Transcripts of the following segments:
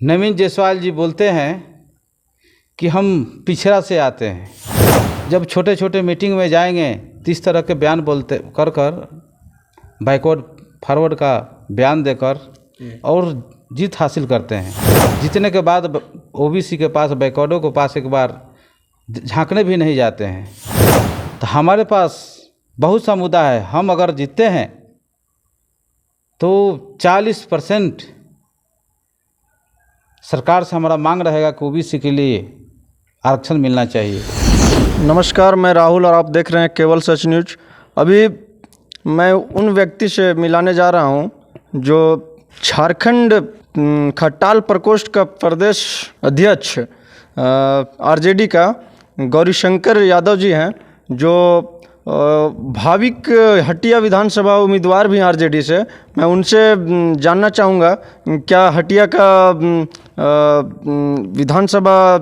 नवीन जायसवाल जी बोलते हैं कि हम पिछड़ा से आते हैं। जब छोटे छोटे मीटिंग में जाएंगे तो इस तरह के बयान बोलते कर बैकवर्ड फॉरवर्ड का बयान देकर और जीत हासिल करते हैं। जीतने के बाद ओबीसी के पास, बैकवर्डों के पास एक बार झांकने भी नहीं जाते हैं। तो हमारे पास बहुत सा मुद्दा है। हम अगर जीतते हैं तो 40% सरकार से हमारा मांग रहेगा कि ओबीसी के लिए आरक्षण मिलना चाहिए। नमस्कार, मैं राहुल और आप देख रहे हैं केवल सच न्यूज। अभी मैं उन व्यक्ति से मिलाने जा रहा हूं जो झारखंड खट्टाल प्रकोष्ठ का प्रदेश अध्यक्ष आरजेडी का गौरीशंकर यादव जी हैं, जो भाविक हटिया विधानसभा उम्मीदवार भी आरजेडी से। मैं उनसे जानना चाहूँगा क्या हटिया का विधानसभा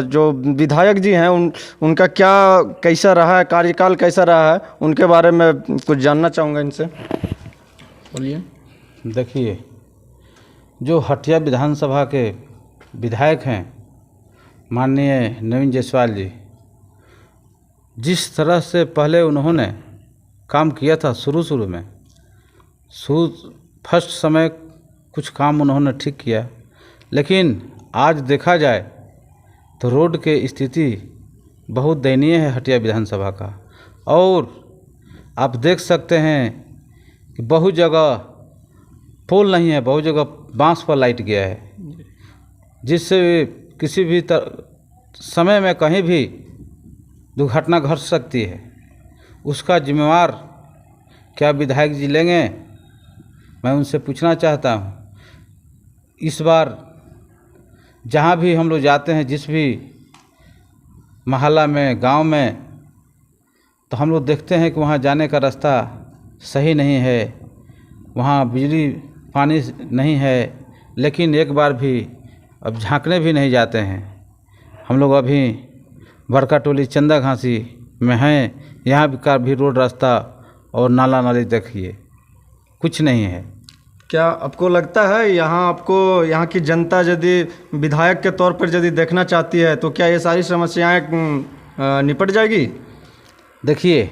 जो विधायक जी हैं उनका क्या कैसा रहा है, कार्यकाल कैसा रहा है, उनके बारे में कुछ जानना चाहूँगा इनसे। बोलिए। देखिए, जो हटिया विधानसभा के विधायक हैं माननीय नवीन जायसवाल जी, जिस तरह से पहले उन्होंने काम किया था शुरू में फर्स्ट समय कुछ काम उन्होंने ठीक किया, लेकिन आज देखा जाए तो रोड के स्थिति बहुत दयनीय है हटिया विधानसभा का। और आप देख सकते हैं कि बहुत जगह पोल नहीं है, बहुत जगह बांस पर लाइट गया है, जिससे किसी भी समय में कहीं भी दुर्घटना घट सकती है। उसका जिम्मेवार क्या विधायक जी लेंगे? मैं उनसे पूछना चाहता हूँ। इस बार जहाँ भी हम लोग जाते हैं, जिस भी मोहल्ला में, गांव में, तो हम लोग देखते हैं कि वहाँ जाने का रास्ता सही नहीं है, वहाँ बिजली पानी नहीं है, लेकिन एक बार भी अब झांकने भी नहीं जाते हैं। हम लोग अभी बड़का टोली चंदा घासी में हैं, यहाँ का भी रोड रास्ता और नाला नाली देखिए, कुछ नहीं है। क्या आपको लगता है यहाँ की जनता यदि विधायक के तौर पर यदि देखना चाहती है तो क्या ये सारी समस्याएं निपट जाएगी? देखिए,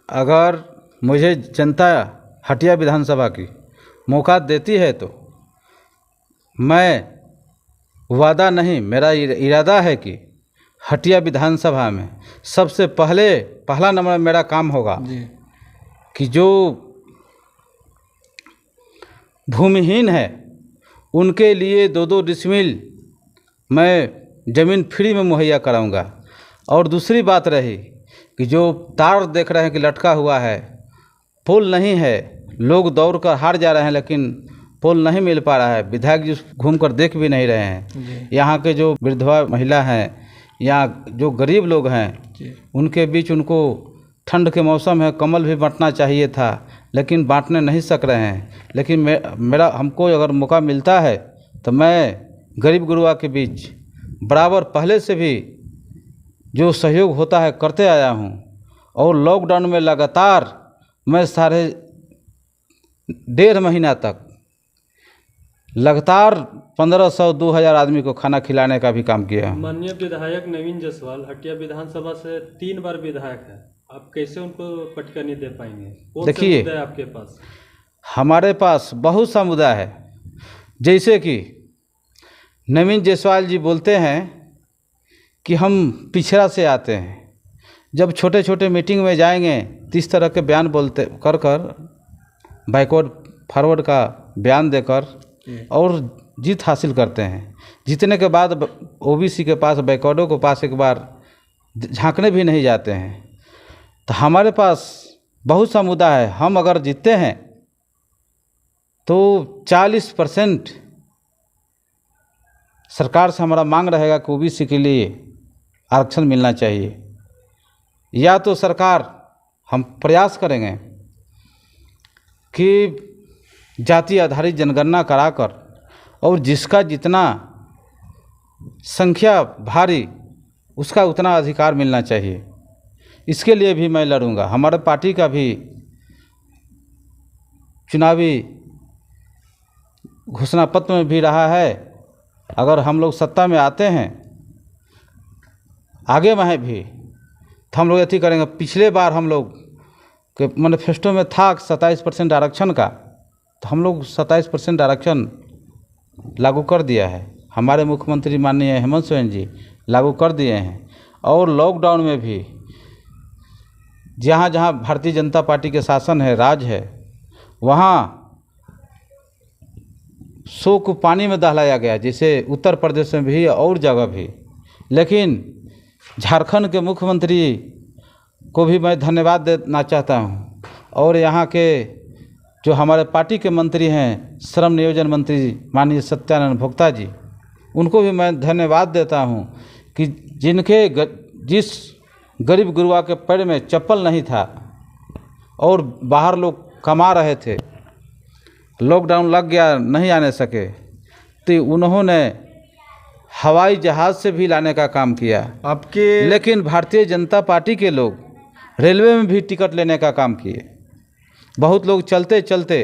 अगर मुझे जनता हटिया विधानसभा की मौका देती है तो मैं वादा नहीं, मेरा इरादा है कि हटिया विधानसभा में सबसे पहला नंबर मेरा काम होगा कि जो भूमिहीन है उनके लिए 2-2 डिसमिल मैं ज़मीन फ्री में मुहैया कराऊंगा। और दूसरी बात रही कि जो तार देख रहे हैं कि लटका हुआ है, पुल नहीं है, लोग दौड़ कर हार जा रहे हैं, लेकिन पुल नहीं मिल पा रहा है। विधायक जी घूम कर देख भी नहीं रहे हैं। यहाँ के जो विधवा महिला हैं या जो गरीब लोग हैं, उनके बीच उनको ठंड के मौसम है, कमल भी बांटना चाहिए था, लेकिन बांटने नहीं सक रहे हैं। लेकिन हमको अगर मौका मिलता है तो मैं गरीब गुरुआ के बीच बराबर पहले से भी जो सहयोग होता है करते आया हूँ। और लॉकडाउन में लगातार मैं 1.5 महीना तक लगातार 1500-2000 आदमी को खाना खिलाने का भी काम किया है। माननीय विधायक नवीन जायसवाल हटिया विधानसभा से 3 बार विधायक है, आप कैसे उनको पटका नहीं दे पाएंगे? देखिए, मुद्दा है आपके पास? हमारे पास बहुत सा मुद्दा है। जैसे कि नवीन जायसवाल जी बोलते हैं कि हम पिछड़ा से आते हैं। जब छोटे छोटे मीटिंग में जाएंगे तो इस तरह के बयान बोलते कर बैकवर्ड फॉरवर्ड का बयान देकर और जीत हासिल करते हैं। जीतने के बाद ओबीसी के पास, बैकवर्डों के पास एक बार झांकने भी नहीं जाते हैं। तो हमारे पास बहुत सा मुद्दा है। हम अगर जीतते हैं तो 40% सरकार से हमारा मांग रहेगा कि ओबीसी के लिए आरक्षण मिलना चाहिए। या तो सरकार, हम प्रयास करेंगे कि जाति आधारित जनगणना कराकर और जिसका जितना संख्या भारी उसका उतना अधिकार मिलना चाहिए। इसके लिए भी मैं लड़ूंगा। हमारे पार्टी का भी चुनावी घोषणा पत्र में भी रहा है अगर हम लोग सत्ता में आते हैं आगे में भी, तो हम लोग ऐसी करेंगे। पिछले बार हम लोग के मैनिफेस्टो में था 27% आरक्षण का, तो हम लोग 27% आरक्षण लागू कर दिया है। हमारे मुख्यमंत्री माननीय हेमंत सोरेन जी लागू कर दिए हैं। और लॉकडाउन में भी जहाँ जहाँ भारतीय जनता पार्टी के शासन है, राज है, वहाँ 100 को पानी में दहलाया गया, जैसे उत्तर प्रदेश में भी और जगह भी। लेकिन झारखंड के मुख्यमंत्री को भी मैं धन्यवाद देना चाहता हूँ। और यहाँ के जो हमारे पार्टी के मंत्री हैं, श्रम नियोजन मंत्री माननीय सत्यानंद भोक्ता जी, उनको भी मैं धन्यवाद देता हूँ कि जिनके जिस गरीब गुरुआ के पैर में चप्पल नहीं था और बाहर लोग कमा रहे थे, लॉकडाउन लग गया, नहीं आने सके, तो उन्होंने हवाई जहाज़ से भी लाने का काम किया आपके। लेकिन भारतीय जनता पार्टी के लोग रेलवे में भी टिकट लेने का काम किए। बहुत लोग चलते चलते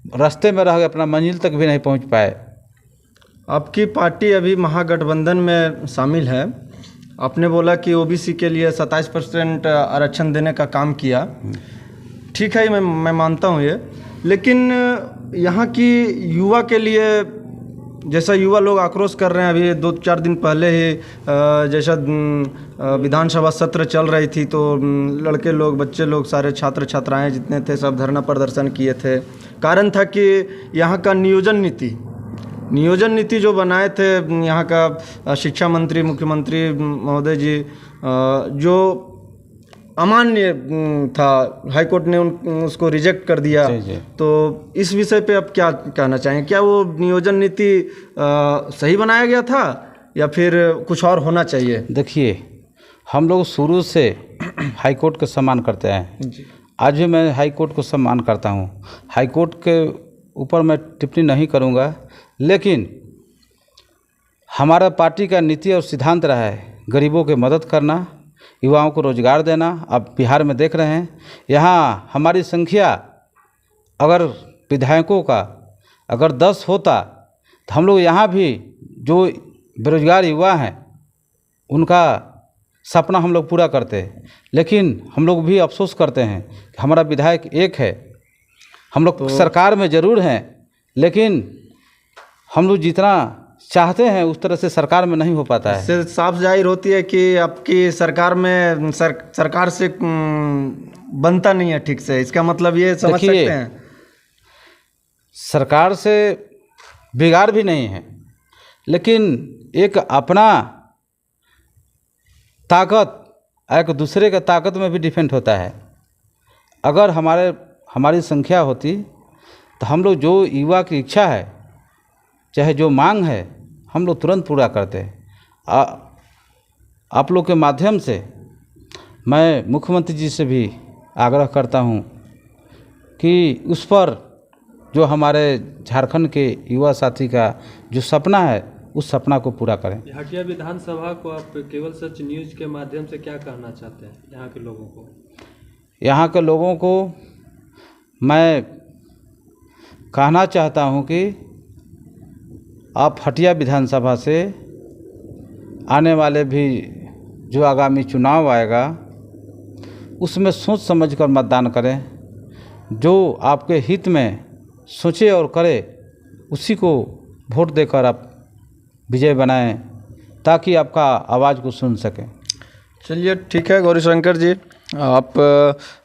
रास्ते में रह गए, अपना मंजिल तक भी नहीं पहुंच पाए। आपकी पार्टी अभी महागठबंधन में शामिल है। आपने बोला कि ओबीसी के लिए 27% आरक्षण देने का काम किया। ठीक है, मैं मानता हूँ ये। लेकिन यहाँ की युवा के लिए, जैसा युवा लोग आक्रोश कर रहे हैं, अभी 2-4 दिन पहले ही जैसा विधानसभा सत्र चल रही थी, तो लड़के लोग, बच्चे लोग, सारे छात्र छात्राएं जितने थे सब धरना प्रदर्शन किए थे। कारण था कि यहाँ का नियोजन नीति जो बनाए थे यहाँ का शिक्षा मंत्री, मुख्यमंत्री महोदय जी, जो अमान्य था, हाईकोर्ट ने उसको रिजेक्ट कर दिया। जी। तो इस विषय पे आप क्या कहना चाहेंगे? क्या वो नियोजन नीति सही बनाया गया था या फिर कुछ और होना चाहिए? देखिए, हम लोग शुरू से हाईकोर्ट का सम्मान करते हैं। आज भी मैं हाईकोर्ट को सम्मान करता हूँ। हाईकोर्ट के ऊपर मैं टिप्पणी नहीं करूँगा, लेकिन हमारा पार्टी का नीति और सिद्धांत रहा है गरीबों की मदद करना, युवाओं को रोजगार देना। अब बिहार में देख रहे हैं, यहाँ हमारी संख्या अगर विधायकों का अगर 10 होता, तो हम लोग यहाँ भी जो बेरोजगार युवा हैं उनका सपना हम लोग पूरा करते हैं। लेकिन हम लोग भी अफसोस करते हैं कि हमारा विधायक एक है। हम लोग सरकार में ज़रूर हैं, लेकिन हम लोग जितना चाहते हैं उस तरह से सरकार में नहीं हो पाता है। इससे साफ जाहिर होती है कि आपकी सरकार में सरकार से बनता नहीं है ठीक से। इसका मतलब ये समझ सकते हैं, सरकार से बिगाड़ भी नहीं है, लेकिन एक अपना ताकत एक दूसरे का ताकत में भी डिफेंड होता है। अगर हमारी संख्या होती तो हम लोग जो युवा की इच्छा है, चाहे जो मांग है, हम लोग तुरंत पूरा करते हैं। आप लोग के माध्यम से मैं मुख्यमंत्री जी से भी आग्रह करता हूं कि उस पर जो हमारे झारखंड के युवा साथी का जो सपना है, उस सपना को पूरा करें। हटिया विधानसभा को आप केवल सच न्यूज के माध्यम से क्या कहना चाहते हैं यहाँ के लोगों को? यहाँ के लोगों को मैं कहना चाहता हूँ कि आप हटिया विधानसभा से आने वाले भी जो आगामी चुनाव आएगा उसमें सोच समझकर मतदान करें। जो आपके हित में सोचे और करे उसी को वोट देकर आप विजय बनाएं, ताकि आपका आवाज़ को सुन सकें। चलिए ठीक है गौरीशंकर जी, आप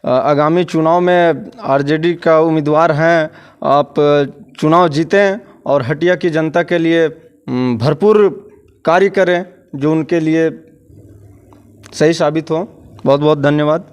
आगामी चुनाव में आरजेडी का उम्मीदवार हैं। आप चुनाव जीतें और हटिया की जनता के लिए भरपूर कार्य करें जो उनके लिए सही साबित हो। बहुत बहुत धन्यवाद।